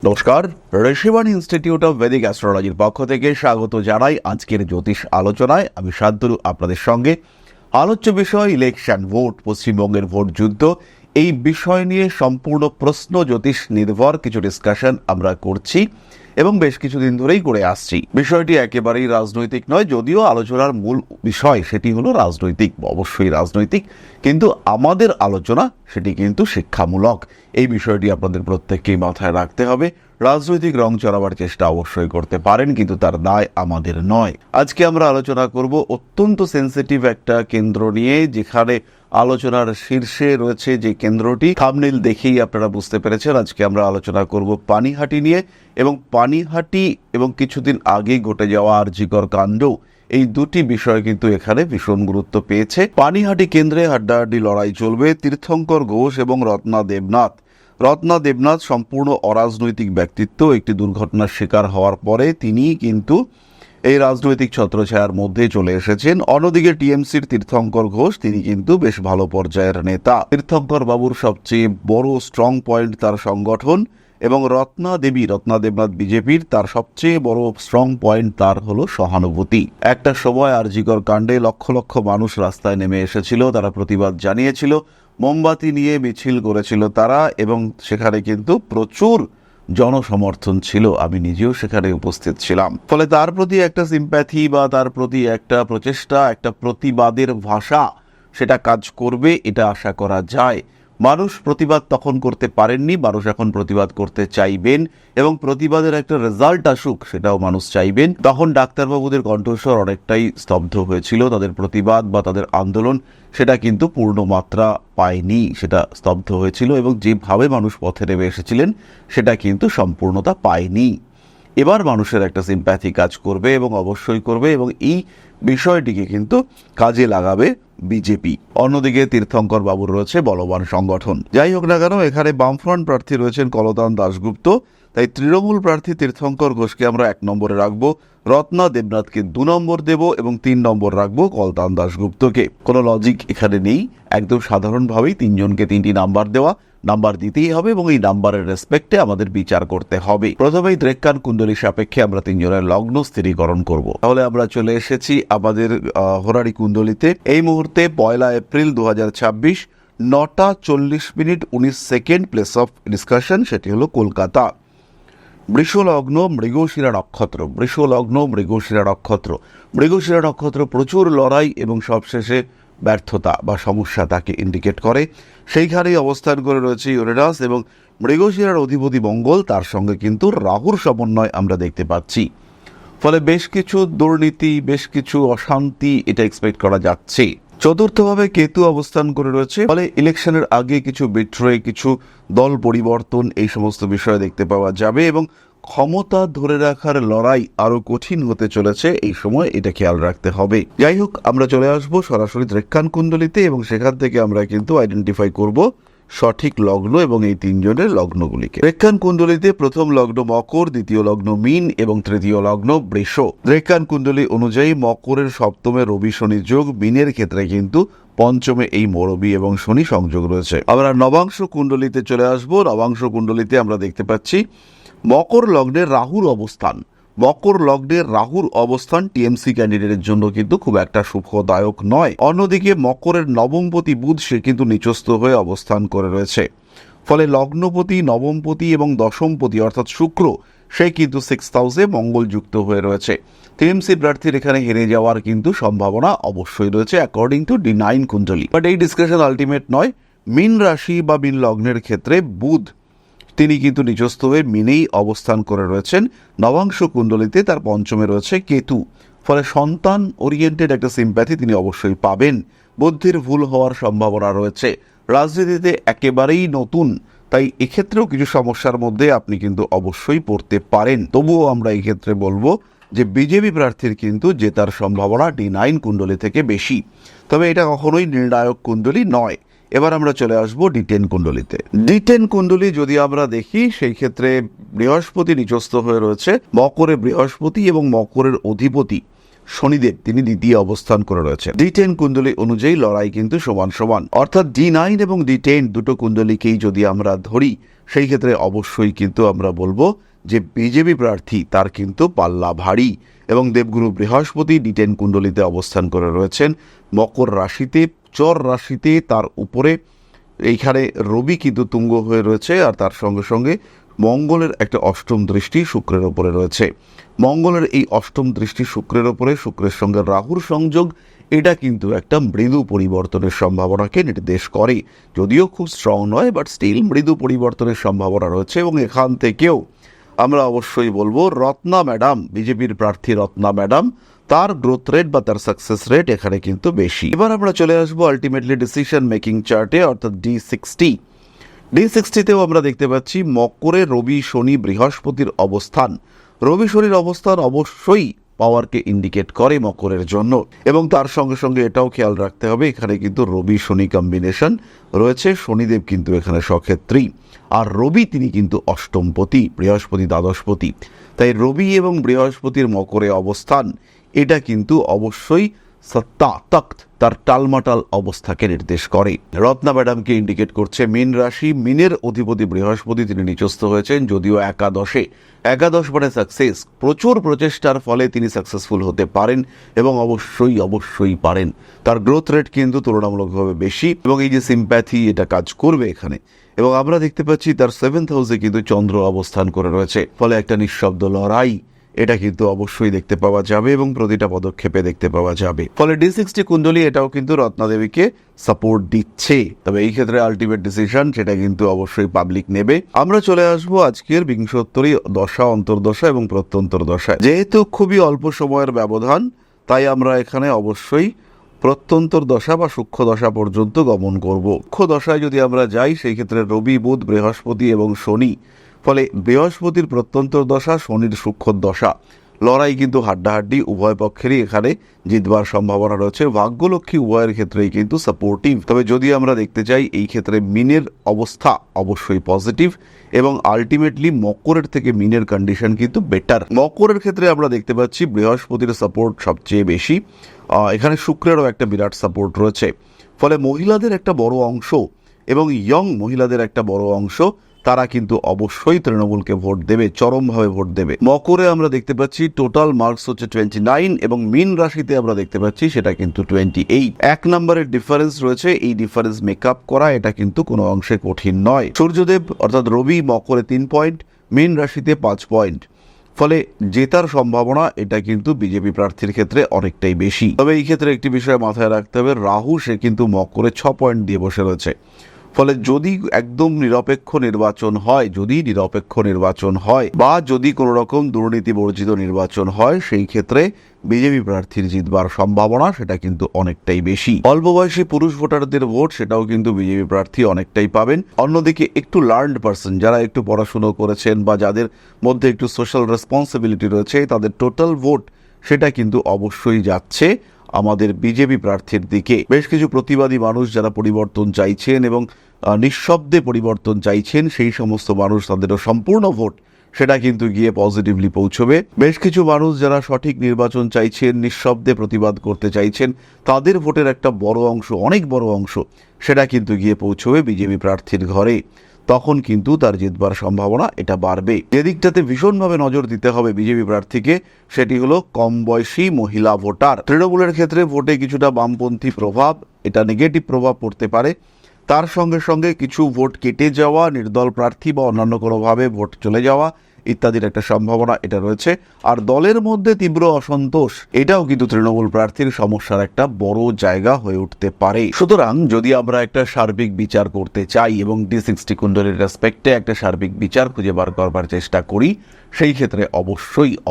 নমস্কার, Rishibani institute of Vedic অ্যাস্ট্রোলজির পক্ষ থেকে স্বাগত জানাই আজকের জ্যোতিষ আলোচনায়। আমি শান্তনু আপনাদের সঙ্গে। আলোচ্য বিষয় ইলেকশন, ভোট, পশ্চিমবঙ্গের ভোট যুদ্ধ। এই বিষয় নিয়ে সম্পূর্ণ প্রশ্ন জ্যোতিষ নির্ভর কিছু ডিসকাশন আমরা করছি এবং বেশ কিছুদিন ধরেই করে আসছি। বিষয়টি একেবারেই রাজনৈতিক নয়, যদিও আলোচনার মূল বিষয় সেটি হলো রাজনৈতিক, অবশ্যই রাজনৈতিক, কিন্তু আমাদের আলোচনা সেটি কিন্তু শিক্ষামূলক। এই বিষয়টি আপনাদের প্রত্যেককেই মাথায় রাখতে হবে। রাজনৈতিক রং চড়াবার চেষ্টা অবশ্যই করতে পারেন, কিন্তু তার দায় আমাদের নয়। আজকে আমরা আলোচনা করব অত্যন্ত সেন্সিটিভ একটা কেন্দ্র নিয়ে, যেখানে আলোচনার শীর্ষে রয়েছে যে কেন্দ্রটি, থাম্বনেইল দেখেই আপনারা বুঝতে পেরেছেন। আজকে আমরা আলোচনা করব পানিহাটি নিয়ে, এবং পানিহাটি এবং কিছুদিন আগে ঘটে যাওয়া আরজিকর কাণ্ড, এই দুটি বিষয় কিন্তু এখানে ভীষণ গুরুত্ব পেয়েছে। পানিহাটি কেন্দ্রে হাড্ডাহাড্ডি লড়াই চলবে তীর্থঙ্কর ঘোষ এবং রত্না দেবনাথ। রত্না দেবনাথ সম্পূর্ণ অরাজনৈতিক ব্যক্তিত্ব। একটি দুর্ঘটনার শিকার হওয়ার পরে তিনি কিন্তু এই রাজনৈতিক ছত্রছায়ার মধ্যে চলে এসেছেন। অন্যদিকে টিএমসির তীর্থঙ্কর ঘোষ, তিনি কিন্তু বেশ ভালো পর্যায়ের নেতা। তীর্থঙ্কর বাবুর সবচেয়ে বড় স্ট্রং পয়েন্ট তার সংগঠন, এবং রত্না দেবনাথ বিজেপির, তার সবচেয়ে বড় স্ট্রং পয়েন্ট তার হলো সহানুভূতি। একটা সময় আরজিকর কাণ্ডে লক্ষ লক্ষ মানুষ রাস্তায় নেমে এসেছিল, তারা প্রতিবাদ জানিয়েছিল, মোমবাতি নিয়ে মিছিল করেছিল তারা, এবং সেখানে কিন্তু প্রচুর জনসমর্থন ছিল। আমি নিজেও সেখানে উপস্থিত ছিলাম। ফলে তার প্রতি একটা সিম্প্যাথি বা তার প্রতি একটা প্রচেষ্টা, একটা প্রতিবাদের ভাষা, সেটা কাজ করবে, এটা আশা করা যায়। মানুষ প্রতিবাদ তখন করতে পারেননি, মানুষ এখন প্রতিবাদ করতে চাইবেন, এবং প্রতিবাদের একটা রেজাল্ট আসুক সেটাও মানুষ চাইবেন। তখন ডাক্তারবাবুদের কণ্ঠস্বর অনেকটাই স্তব্ধ হয়েছিল, তাদের প্রতিবাদ বা তাদের আন্দোলন সেটা কিন্তু পূর্ণ মাত্রা পায়নি, সেটা স্তব্ধ হয়েছিল, এবং যেভাবে মানুষ পথে নেমে এসেছিলেন সেটা কিন্তু সম্পূর্ণতা পায়নি। এবার মানুষের একটা সিম্প্যাথি কাজ করবে, এবং অবশ্যই করবে, এবং এই বিষয়টিকে কিন্তু কাজে লাগাবে বিজেপি। অন্যদিকে তীর্থঙ্কর বাবুর রয়েছে বলবান সংগঠন। যাই হোক না কেন, এখানে বামফ্রন্ট প্রার্থী রয়েছেন কলতান দাশগুপ্ত, তাই তৃণমূল প্রার্থী তীর্থঙ্কর ঘোষকে আমরা 1 নম্বরে রাখবো, রত্না দেবনাথকে 2 নম্বর দেব, এবং 3 নম্বর রাখবো কলতান দাশগুপ্তকে। কোনো লজিক এখানে নেই, একদম সাধারণভাবেই 3 জনকে 3টি নাম্বার দেওয়া, নাম্বার দিতেই হবে, এবং এই নাম্বারের রেসপেক্টে আমাদের বিচার করতে হবে। প্রথমেই দ্রেক্কান কুণ্ডলী সাপেক্ষে আমরা 3 জনের লগ্ন স্থিরীকরণ করব। তাহলে আমরা চলে এসেছি আমাদের হোরারি কুণ্ডলিতে। এই মুহূর্তে 1 April 2026, 9টা 40 minute 19 second, place of discussion সেটি হলো কলকাতা। বৃষলগ্ন, মৃগশিরা নক্ষত্র। মৃগশিরা নক্ষত্র প্রচুর লড়াই এবং সবশেষে ব্যর্থতা বা সমস্যা তাকে ইন্ডিকেট করে। সেইখানেই অবস্থান করে রয়েছে ইউরেনাস, এবং মৃগশিরার অধিপতি মঙ্গল, তার সঙ্গে কিন্তু রাহুর সমন্বয় আমরা দেখতে পাচ্ছি। ফলে বেশ কিছু দুর্নীতি, বেশ কিছু অশান্তি এটা এক্সপেক্ট করা যাচ্ছে। চতুর্থভাবে কেতু অবস্থান করে রয়েছে, ফলে ইলেকশনের আগে কিছু বিট্রে, কিছু দল পরিবর্তন, এই সমস্ত বিষয় দেখতে পাওয়া যাবে, এবং ক্ষমতা ধরে রাখার লড়াই আরো কঠিন হতে চলেছে এই সময়, এটা খেয়াল রাখতে হবে। যাই হোক, আমরা চলে আসবো সরাসরি দ্রেক্কান কুণ্ডলিতে, এবং সেখান থেকে আমরা কিন্তু আইডেন্টিফাই করব সঠিক লগ্ন এবং এই 3 জনের লগ্নগুলিকে। দ্রেক্কান কুণ্ডলিতে প্রথম লগ্ন মকর, দ্বিতীয় লগ্ন মীন, এবং তৃতীয় লগ্ন বৃষ। দ্রেক্কান কুণ্ডলী অনুযায়ী মকরের সপ্তমে রবি শনি যোগ, মীনের ক্ষেত্রে কিন্তু পঞ্চমে এই রবি এবং শনি সংযোগ রয়েছে। আমরা নবাংশ কুণ্ডলিতে চলে আসবো। নবাংশ কুণ্ডলিতে আমরা দেখতে পাচ্ছি মকর লগ্নের রাহুর অবস্থান টিএমসি ক্যান্ডিডেটের জন্য কিন্তু খুব একটা শুভদায়ক নয়। অন্যদিকে মকরের নবমপতি বুধ, সে কিন্তু নিচস্থ হয়ে অবস্থান করে রয়েছে। ফলে লগ্নপতি, নবমপতি এবং দশমপতি অর্থাৎ শুক্র, সে কিন্তু 6th হাউসে মঙ্গল যুক্ত হয়ে রয়েছে। টিএমসি প্রার্থীর এখানে হেরে যাওয়ার কিন্তু সম্ভাবনা অবশ্যই রয়েছে অ্যাকর্ডিং টু D9 কুণ্ডলী। বাট এই ডিসকাশন আলটিমেট নয়। মীন রাশি বা মীন লগ্নের ক্ষেত্রে বুধ, তিনি কিন্তু নিচস্থ হয়ে মিনেই অবস্থান করে রয়েছেন। নবাংশ কুণ্ডলিতে তার পঞ্চমে রয়েছে কেতু, ফলে সন্তান ওরিয়েন্টেড একটা সিম্প্যাথি তিনি অবশ্যই পাবেন। বুদ্ধির ভুল হওয়ার সম্ভাবনা রয়েছে। রাজনীতিতে একেবারেই নতুন, তাই এক্ষেত্রেও কিছু সমস্যার মধ্যে আপনি কিন্তু অবশ্যই পড়তে পারেন। তবুও আমরা এই ক্ষেত্রে বলবো যে বিজেপি প্রার্থীর কিন্তু জেতার সম্ভাবনা D9 কুণ্ডলী থেকে বেশি, তবে এটা কখনোই নির্ণায়ক কুণ্ডলী নয়। এবার আমরা চলে আসবো D10 কুণ্ডলিতে। D10 কুণ্ডলী যদি আমরা দেখি, সেই ক্ষেত্রে বৃহস্পতি নিচস্থ হয়ে রয়েছে মকরে, বৃহস্পতি এবং মকরের অধিপতি শনিদেব, তিনি দ্বিতীয় অবস্থান করে রয়েছে। D10 কুণ্ডলী অনুযায়ী লড়াই কিন্তু সমান সমান, অর্থাৎ D9 এবং D10 দুটো কুণ্ডলীকেই যদি আমরা ধরি, সেই ক্ষেত্রে অবশ্যই কিন্তু আমরা বলবো যে বিজেপি প্রার্থী তার কিন্তু পাল্লা ভারী। এবং দেবগুরু বৃহস্পতি D10 কুণ্ডলিতে অবস্থান করে রয়েছেন মকর রাশিতে, চর রাশিতে, তার উপরে এইখানে রবি কিন্তু তুঙ্গ হয়ে রয়েছে, আর তার সঙ্গে সঙ্গে মঙ্গলের একটা অষ্টম দৃষ্টি শুক্রের ওপরে রয়েছে। মঙ্গলের এই অষ্টম দৃষ্টি শুক্রের ওপরে, শুক্রের সঙ্গে রাহুর সংযোগ, এটা কিন্তু একটা মৃদু পরিবর্তনের সম্ভাবনাকে নির্দেশ করে। যদিও খুব স্ট্রং নয়, বাট স্টিল মৃদু পরিবর্তনের সম্ভাবনা রয়েছে। এবং এখান থেকেও আমরা অবশ্যই বলবো রত্না ম্যাডাম, বিজেপির প্রার্থী রত্না ম্যাডাম, তার গ্রোথ রেট বা তার সাকসেস রেট এখানে কিন্তু বেশি। এবার আমরা চলে আসবো আলটিমেটলি ডিসিশন মেকিং চার্টে, অর্থাৎ D60তেও আমরা দেখতে পাচ্ছি মকরে রবি শনি বৃহস্পতির অবস্থান। রবি শনির অবস্থান অবশ্যই পাওয়ারকে ইন্ডিকেট করে মকরের জন্য। এবং তার সঙ্গে সঙ্গে এটাও খেয়াল রাখতে হবে, এখানে কিন্তু রবি শনি কম্বিনেশন রয়েছে। শনিদেব কিন্তু এখানে সক্ষেত্রী, আর রবি তিনি কিন্তু অষ্টমপতি, বৃহস্পতি দ্বাদশপতি। তাই রবি এবং বৃহস্পতির মকরে অবস্থান এটা কিন্তু অবশ্যই সত্তা তখ্ত, তার টালমাটাল অবস্থাকে নির্দেশ করে। রত্না ম্যাডামকে ইন্ডিকেট করছে মীন রাশি। মীনের অধিপতি বৃহস্পতি, তিনি নিচস্থ হয়েছেন, যদিও একাদশ মানে সাকসেস। প্রচুর প্রচেষ্টার ফলে তিনি সাকসেসফুল হতে পারেন এবং অবশ্যই পারেন। তার গ্রোথ রেট কিন্তু তুলনামূলকভাবে বেশি, এবং এই যে সিম্প্যাথি, এটা কাজ করবে এখানে। এবং আমরা দেখতে পাচ্ছি তার 7th হাউসে কিন্তু চন্দ্র অবস্থান করে রয়েছে, ফলে একটা নিঃশব্দ লড়াই এটা কিন্তু অবশ্যই দেখতে পাওয়া যাবে এবং প্রতিটা পদক্ষেপে দেখতে পাওয়া যাবে। ফলে D60 কুণ্ডলী এটাও কিন্তু রত্নাদেবীকে সাপোর্ট দিচ্ছে। তবে এই ক্ষেত্রে আলটিমেট ডিসিশন সেটা কিন্তু অবশ্যই পাবলিক নেবে। আমরা চলে আসবো আজকের বিংশোত্তরী দশা, অন্তর্দশা এবং প্রত্যন্তর দশায়। যেহেতু খুবই অল্প সময়ের ব্যবধান, তাই আমরা এখানে অবশ্যই প্রত্যন্তর দশা বা সূক্ষ্ম দশা পর্যন্ত গমন করব। সূক্ষ্ম দশায় যদি আমরা যাই, সেই ক্ষেত্রে রবি, বুধ, বৃহস্পতি এবং শনি। ফলে বৃহস্পতির প্রত্যন্তর দশা, শনির সূক্ষ্ম দশা, লড়াই কিন্তু হাড্ডাহাড্ডি, উভয় পক্ষেরই এখানে জিতবার সম্ভাবনা রয়েছে। ভাগ্যলক্ষ্মী উভয়ের ক্ষেত্রেই কিন্তু সাপোর্টিভ। তবে যদি আমরা দেখতে চাই, এই ক্ষেত্রে মিনের অবস্থা অবশ্যই পজিটিভ, এবং আলটিমেটলি মকরের থেকে মিনের কন্ডিশন কিন্তু বেটার। মকরের ক্ষেত্রে আমরা দেখতে পাচ্ছি বৃহস্পতির সাপোর্ট সবচেয়ে বেশি, এখানে শুক্রেরও একটা বিরাট সাপোর্ট রয়েছে। ফলে মহিলাদের একটা বড় অংশ এবং ইয়ং মহিলাদের একটা বড় অংশ, তারা কিন্তু অবশ্যই তৃণমূলকে ভোট দেবে, চরমভাবে ভোট দেবে। মকরে আমরা দেখতে পাচ্ছি টোটাল মার্কস হচ্ছে 29, এবং মীন রাশিতে আমরা দেখতে পাচ্ছি সেটা কিন্তু 28। 1 নম্বরের ডিফারেন্স রয়েছে, এই ডিফারেন্স মেকআপ করা এটা কিন্তু কোনো অংশে কঠিন নয়। সূর্যদেব অর্থাৎ রবি মকরে 3 পয়েন্ট, মীন রাশিতে 5 পয়েন্ট। ফলে জেতার সম্ভাবনা এটা কিন্তু বিজেপি প্রার্থীর ক্ষেত্রে অনেকটাই বেশি। তবে এই ক্ষেত্রে একটি বিষয় মাথায় রাখতে হবে, রাহু সে কিন্তু মকরে 6 পয়েন্ট দিয়ে বসে রয়েছে। ফলে যদি একদম নিরপেক্ষ নির্বাচন হয় বা যদি কোনো রকম দুর্নীতি বর্জিত নির্বাচন হয়, সেই ক্ষেত্রে বিজেপি প্রার্থীর জিতবার সম্ভাবনা সেটা কিন্তু অনেকটাই বেশি। অল্প বয়সী পুরুষ ভোটারদের ভোট সেটাও কিন্তু বিজেপি প্রার্থী অনেকটাই পাবেন। অন্যদিকে একটু লার্নড পার্সন, যারা একটু পড়াশুনো করেছেন বা যাদের মধ্যে একটু সোশ্যাল রেসপন্সিবিলিটি রয়েছে, তাদের টোটাল ভোট সেটা কিন্তু অবশ্যই যাচ্ছে আমাদের বিজেপি প্রার্থীর দিকে। বেশ কিছু প্রতিবাদী মানুষ যারা পরিবর্তন চাইছেন এবং নিঃশব্দে পরিবর্তন চাইছেন, সেই সমস্ত মানুষ, তাদেরও সম্পূর্ণ ভোট সেটা কিন্তু গিয়ে পজিটিভলি পৌঁছবে। বেশ কিছু মানুষ যারা সঠিক নির্বাচন চাইছেন, নিঃশব্দে প্রতিবাদ করতে চাইছেন, তাদের ভোটের একটা বড় অংশ, অনেক বড় অংশ সেটা কিন্তু গিয়ে পৌঁছবে বিজেপি প্রার্থীর ঘরে। তখন কিন্তু তার জিতবার সম্ভাবনা এটা বাড়বে। যে দিকটাতে ভীষণভাবে নজর দিতে হবে বিজেপি প্রার্থীকে, সেটি হলো কম বয়সী মহিলা ভোটার। তৃণমূলের ক্ষেত্রে ভোটে কিছুটা বামপন্থী প্রভাব, এটা নেগেটিভ প্রভাব পড়তে পারে। তার সঙ্গে সঙ্গে কিছু ভোট কেটে যাওয়া, নির্দল প্রার্থী বা অন্যান্য কোনোভাবে ভোট চলে যাওয়া ইত্যাদির একটা সম্ভাবনা এটা রয়েছে। আর দলের মধ্যে তীব্র অসন্তোষ, এটাও কিন্তু তৃণমূল প্রার্থীর সমস্যার একটা বড় জায়গা হয়ে উঠতে পারে। সুতরাং যদি আমরা একটা সার্বিক বিচার করতে চাই এবং D60 কুণ্ডলীর রেসপেক্টে একটা সার্বিক বিচার খুঁজে বার করবার চেষ্টা করি, সেই ক্ষেত্রে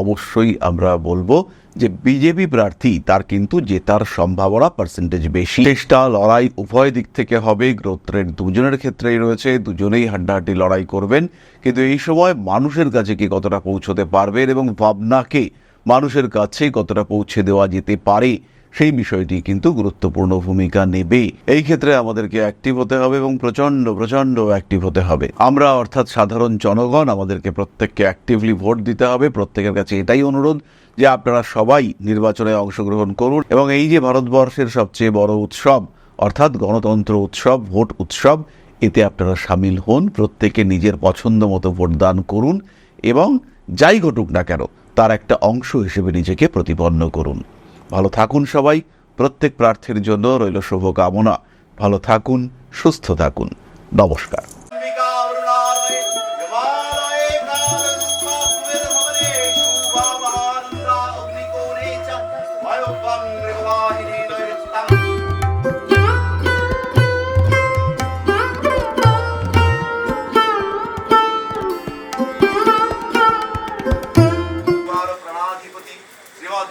অবশ্যই আমরা বলবো যে বিজেপি প্রার্থী তার কিন্তু জেতার সম্ভাবনা পার্সেন্টেজ বেশি। চেষ্টা লড়াই উভয় দিক থেকে হবে, গ্রোথ রেট দুজনের ক্ষেত্রেই রয়েছে, দুজনেই হাড্ডাহাড্ডি লড়াই করবেন। কিন্তু এই সময় মানুষের কাছে কি কতটা পৌঁছতে পারবেন এবং ভাবনাকে মানুষের কাছে কতটা পৌঁছে দেওয়া যেতে পারে, সেই বিষয়টি কিন্তু গুরুত্বপূর্ণ ভূমিকা নেবে। এই ক্ষেত্রে আমাদেরকে অ্যাক্টিভ হতে হবে এবং প্রচন্ড অ্যাক্টিভ হতে হবে। আমরা অর্থাৎ সাধারণ জনগণ, আমাদেরকে প্রত্যেককে অ্যাক্টিভলি ভোট দিতে হবে। প্রত্যেকের কাছে এটাই অনুরোধ যে আপনারা সবাই নির্বাচনে অংশগ্রহণ করুন এবং এই যে ভারতবর্ষের সবচেয়ে বড় উৎসব অর্থাৎ গণতন্ত্র উৎসব, ভোট উৎসব, এতে আপনারা সামিল হন, প্রত্যেকে নিজের পছন্দ মতো ভোটদান করুন এবং যাই ঘটুক না কেন তার একটা অংশ হিসেবে নিজেকে প্রতিপন্ন করুন। ভালো থাকুন সবাই, প্রত্যেক প্রার্থীর জন্য রইল শুভকামনা। ভালো থাকুন, সুস্থ থাকুন, নমস্কার।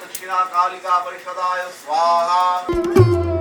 दक्षिणा कालिका परिषदाय स्वाहा।